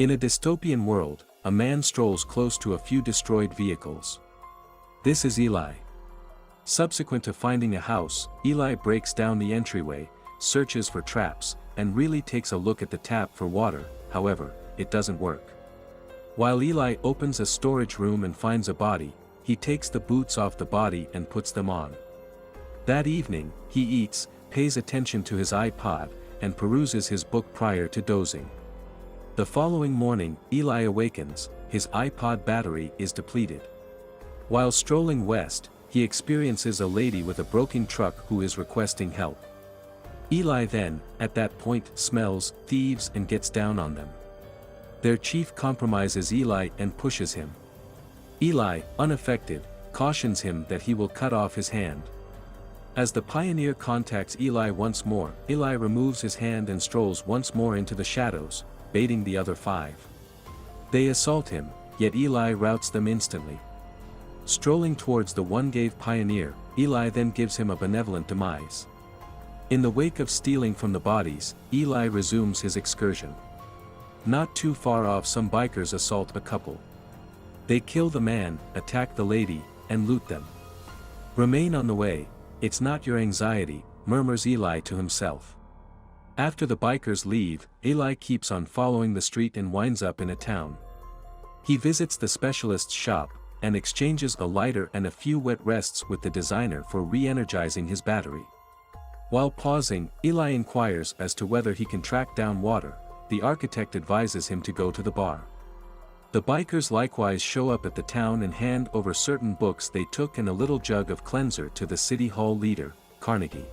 In a dystopian world, a man strolls close to a few destroyed vehicles. This is Eli. Subsequent to finding a house, Eli breaks down the entryway, searches for traps, and really takes a look at the tap for water. However, it doesn't work. While Eli opens a storage room and finds a body, he takes the boots off the body and puts them on. That evening, he eats, pays attention to his iPod, and peruses his book prior to dozing. The following morning, Eli awakens, his iPod battery is depleted. While strolling west, he experiences a lady with a broken truck who is requesting help. Eli then, at that point, smells thieves and gets down on them. Their chief compromises Eli and pushes him. Eli, unaffected, cautions him that he will cut off his hand. As the pioneer contacts Eli once more, Eli removes his hand and strolls once more into the shadows, baiting the other 5. They assault him, yet Eli routs them instantly. Strolling towards the one-gave pioneer, Eli then gives him a benevolent demise. In the wake of stealing from the bodies, Eli resumes his excursion. Not too far off, some bikers assault a couple. They kill the man, attack the lady, and loot them. Remain on the way, it's not your anxiety, murmurs Eli to himself. After the bikers leave, Eli keeps on following the street and winds up in a town. He visits the specialist's shop, and exchanges a lighter and a few wet rests with the designer for re-energizing his battery. While pausing, Eli inquires as to whether he can track down water. The architect advises him to go to the bar. The bikers likewise show up at the town and hand over certain books they took and a little jug of cleanser to the city hall leader, Carnegie.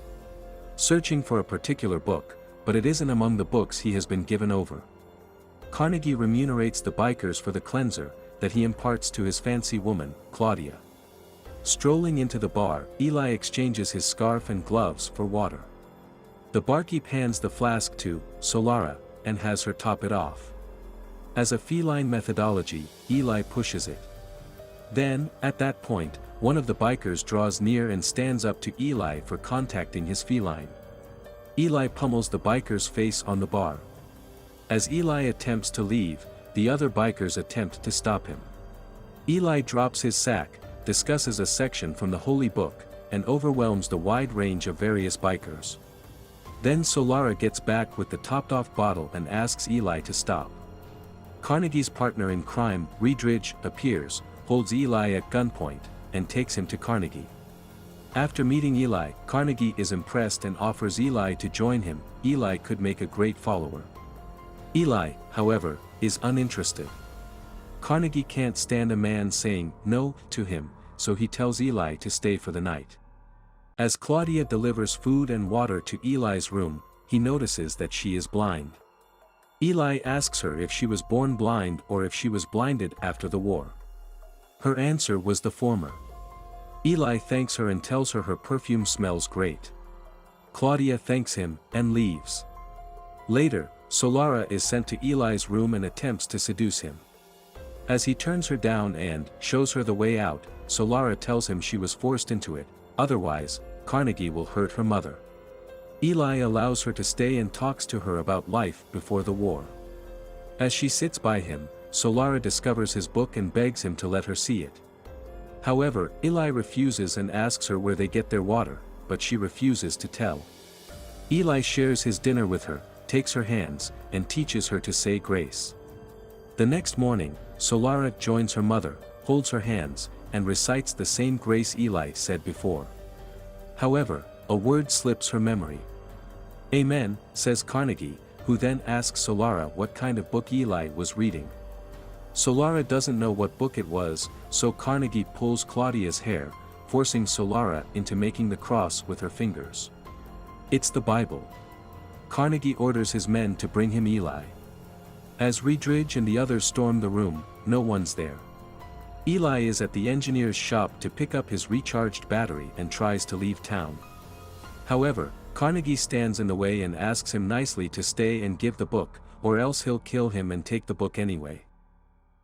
Searching for a particular book, but it isn't among the books he has been given over. Carnegie remunerates the bikers for the cleanser that he imparts to his fancy woman, Claudia. Strolling into the bar, Eli exchanges his scarf and gloves for water. The barkeep hands the flask to Solara, and has her top it off. As a feline methodology, Eli pushes it. Then, at that point, one of the bikers draws near and stands up to Eli for contacting his feline. Eli pummels the biker's face on the bar. As Eli attempts to leave, the other bikers attempt to stop him. Eli drops his sack, discusses a section from the Holy Book, and overwhelms the wide range of various bikers. Then Solara gets back with the topped-off bottle and asks Eli to stop. Carnegie's partner in crime, Riedrich, appears, holds Eli at gunpoint, and takes him to Carnegie. After meeting Eli, Carnegie is impressed and offers Eli to join him. Eli could make a great follower. Eli, however, is uninterested. Carnegie can't stand a man saying no to him, so he tells Eli to stay for the night. As Claudia delivers food and water to Eli's room, he notices that she is blind. Eli asks her if she was born blind or if she was blinded after the war. Her answer was the former. Eli thanks her and tells her her perfume smells great. Claudia thanks him and leaves. Later, Solara is sent to Eli's room and attempts to seduce him. As he turns her down and shows her the way out, Solara tells him she was forced into it, otherwise, Carnegie will hurt her mother. Eli allows her to stay and talks to her about life before the war. As she sits by him, Solara discovers his book and begs him to let her see it. However, Eli refuses and asks her where they get their water, but she refuses to tell. Eli shares his dinner with her, takes her hands, and teaches her to say grace. The next morning, Solara joins her mother, holds her hands, and recites the same grace Eli said before. However, a word slips her memory. Amen, says Carnegie, who then asks Solara what kind of book Eli was reading. Solara doesn't know what book it was, so Carnegie pulls Claudia's hair, forcing Solara into making the cross with her fingers. It's the Bible. Carnegie orders his men to bring him Eli. As Riedrich and the others storm the room, no one's there. Eli is at the engineer's shop to pick up his recharged battery and tries to leave town. However, Carnegie stands in the way and asks him nicely to stay and give the book, or else he'll kill him and take the book anyway.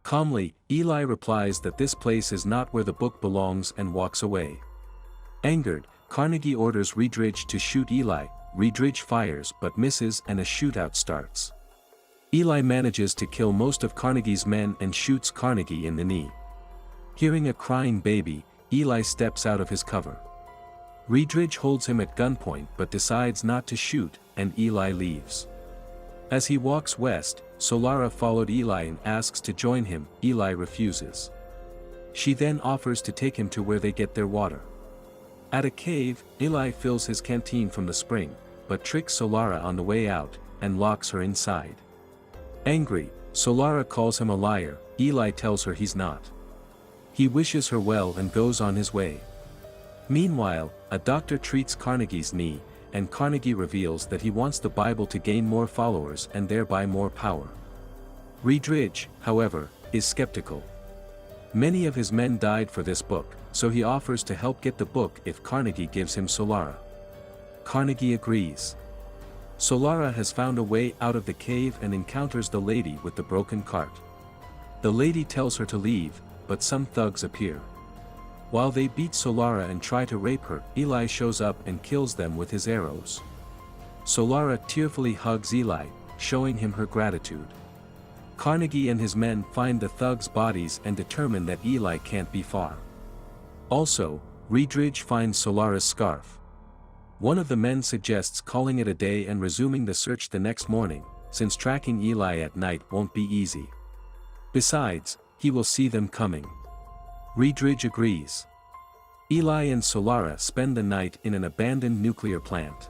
Calmly, Eli replies that this place is not where the book belongs and walks away. Angered, Carnegie orders Riedrich to shoot Eli. Riedrich fires but misses and a shootout starts. Eli manages to kill most of Carnegie's men and shoots Carnegie in the knee. Hearing a crying baby, Eli steps out of his cover. Reedridge holds him at gunpoint but decides not to shoot, and Eli leaves. As he walks west, Solara followed Eli and asks to join him. Eli refuses. She then offers to take him to where they get their water. At a cave, Eli fills his canteen from the spring, but tricks Solara on the way out, and locks her inside. Angry, Solara calls him a liar. Eli tells her he's not. He wishes her well and goes on his way. Meanwhile, a doctor treats Carnegie's knee, and Carnegie reveals that he wants the Bible to gain more followers and thereby more power. Reedridge, however, is skeptical. Many of his men died for this book, so he offers to help get the book if Carnegie gives him Solara. Carnegie agrees. Solara has found a way out of the cave and encounters the lady with the broken cart. The lady tells her to leave, but some thugs appear. While they beat Solara and try to rape her, Eli shows up and kills them with his arrows. Solara tearfully hugs Eli, showing him her gratitude. Carnegie and his men find the thugs' bodies and determine that Eli can't be far. Also, Reedridge finds Solara's scarf. One of the men suggests calling it a day and resuming the search the next morning, since tracking Eli at night won't be easy. Besides, he will see them coming. Reedridge agrees. Eli and Solara spend the night in an abandoned nuclear plant.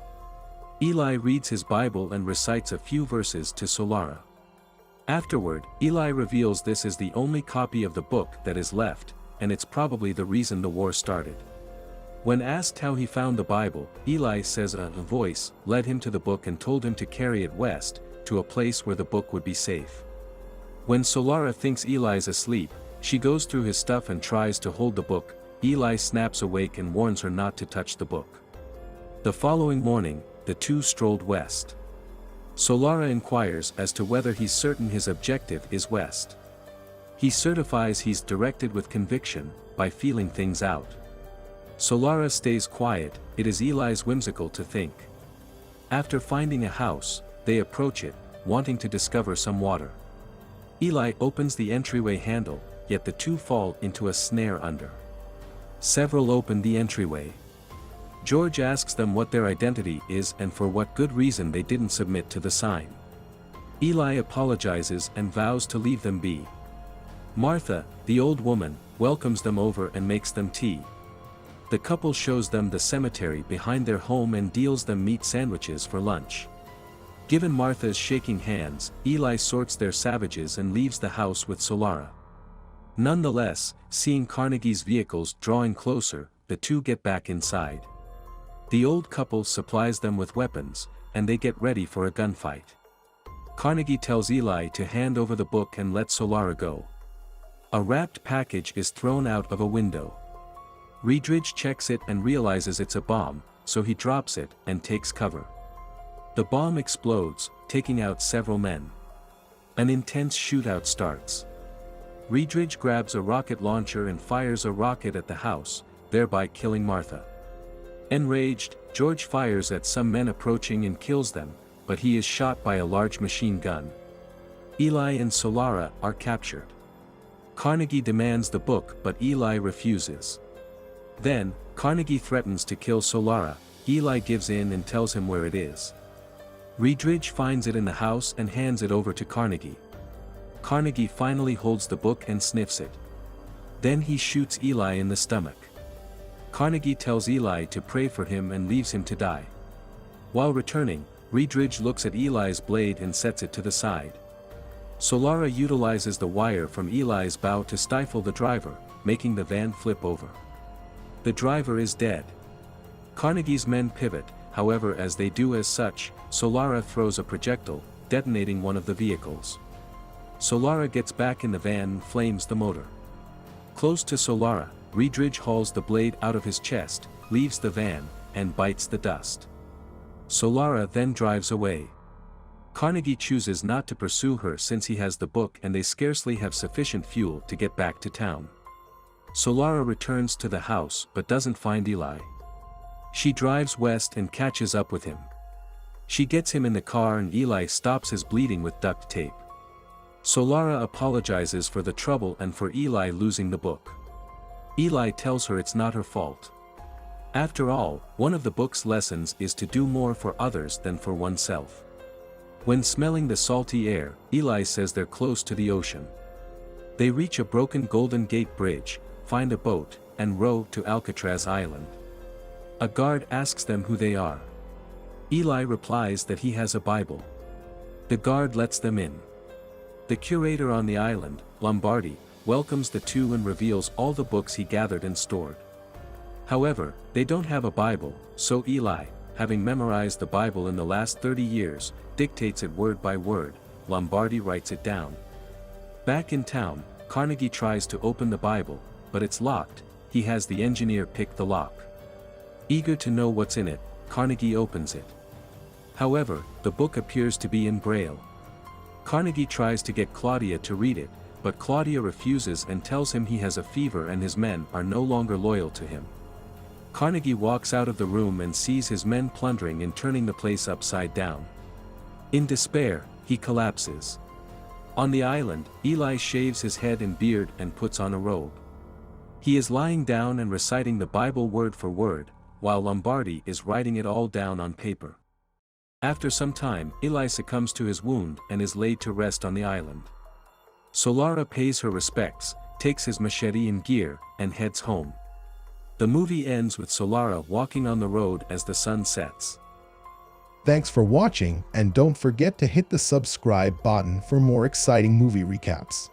Eli reads his Bible and recites a few verses to Solara. Afterward, Eli reveals this is the only copy of the book that is left, and it's probably the reason the war started. When asked how he found the Bible, Eli says a voice led him to the book and told him to carry it west, to a place where the book would be safe. When Solara thinks Eli's asleep, she goes through his stuff and tries to hold the book. Eli snaps awake and warns her not to touch the book. The following morning, the two strolled west. Solara inquires as to whether he's certain his objective is west. He certifies he's directed with conviction, by feeling things out. Solara stays quiet. It is Eli's whimsical to think. After finding a house, they approach it, wanting to discover some water. Eli opens the entryway handle, yet the two fall into a snare under. Several open the entryway. George asks them what their identity is and for what good reason they didn't submit to the sign. Eli apologizes and vows to leave them be. Martha, the old woman, welcomes them over and makes them tea. The couple shows them the cemetery behind their home and deals them meat sandwiches for lunch. Given Martha's shaking hands, Eli sorts their savages and leaves the house with Solara. Nonetheless, seeing Carnegie's vehicles drawing closer, the two get back inside. The old couple supplies them with weapons, and they get ready for a gunfight. Carnegie tells Eli to hand over the book and let Solara go. A wrapped package is thrown out of a window. Reedridge checks it and realizes it's a bomb, so he drops it and takes cover. The bomb explodes, taking out several men. An intense shootout starts. Reedridge grabs a rocket launcher and fires a rocket at the house, thereby killing Martha. Enraged, George fires at some men approaching and kills them, but he is shot by a large machine gun. Eli and Solara are captured. Carnegie demands the book but Eli refuses. Then, Carnegie threatens to kill Solara. Eli gives in and tells him where it is. Reedridge finds it in the house and hands it over to Carnegie. Carnegie finally holds the book and sniffs it. Then he shoots Eli in the stomach. Carnegie tells Eli to pray for him and leaves him to die. While returning, Reedridge looks at Eli's blade and sets it to the side. Solara utilizes the wire from Eli's bow to stifle the driver, making the van flip over. The driver is dead. Carnegie's men pivot, however as they do as such, Solara throws a projectile, detonating one of the vehicles. Solara gets back in the van and flames the motor. Close to Solara, Reedridge hauls the blade out of his chest, leaves the van, and bites the dust. Solara then drives away. Carnegie chooses not to pursue her since he has the book and they scarcely have sufficient fuel to get back to town. Solara returns to the house but doesn't find Eli. She drives west and catches up with him. She gets him in the car and Eli stops his bleeding with duct tape. Solara apologizes for the trouble and for Eli losing the book. Eli tells her it's not her fault. After all, one of the book's lessons is to do more for others than for oneself. When smelling the salty air, Eli says they're close to the ocean. They reach a broken Golden Gate Bridge, find a boat, and row to Alcatraz Island. A guard asks them who they are. Eli replies that he has a Bible. The guard lets them in. The curator on the island, Lombardi, welcomes the two and reveals all the books he gathered and stored. However, they don't have a Bible, so Eli, having memorized the Bible in the last 30 years, dictates it word by word. Lombardi writes it down. Back in town, Carnegie tries to open the Bible, but it's locked. He has the engineer pick the lock. Eager to know what's in it, Carnegie opens it. However, the book appears to be in Braille. Carnegie tries to get Claudia to read it, but Claudia refuses and tells him he has a fever and his men are no longer loyal to him. Carnegie walks out of the room and sees his men plundering and turning the place upside down. In despair, he collapses. On the island, Eli shaves his head and beard and puts on a robe. He is lying down and reciting the Bible word for word, while Lombardi is writing it all down on paper. After some time, Eli succumbs to his wound and is laid to rest on the island. Solara pays her respects, takes his machete and gear, and heads home. The movie ends with Solara walking on the road as the sun sets. Thanks for watching, and don't forget to hit the subscribe button for more exciting movie recaps.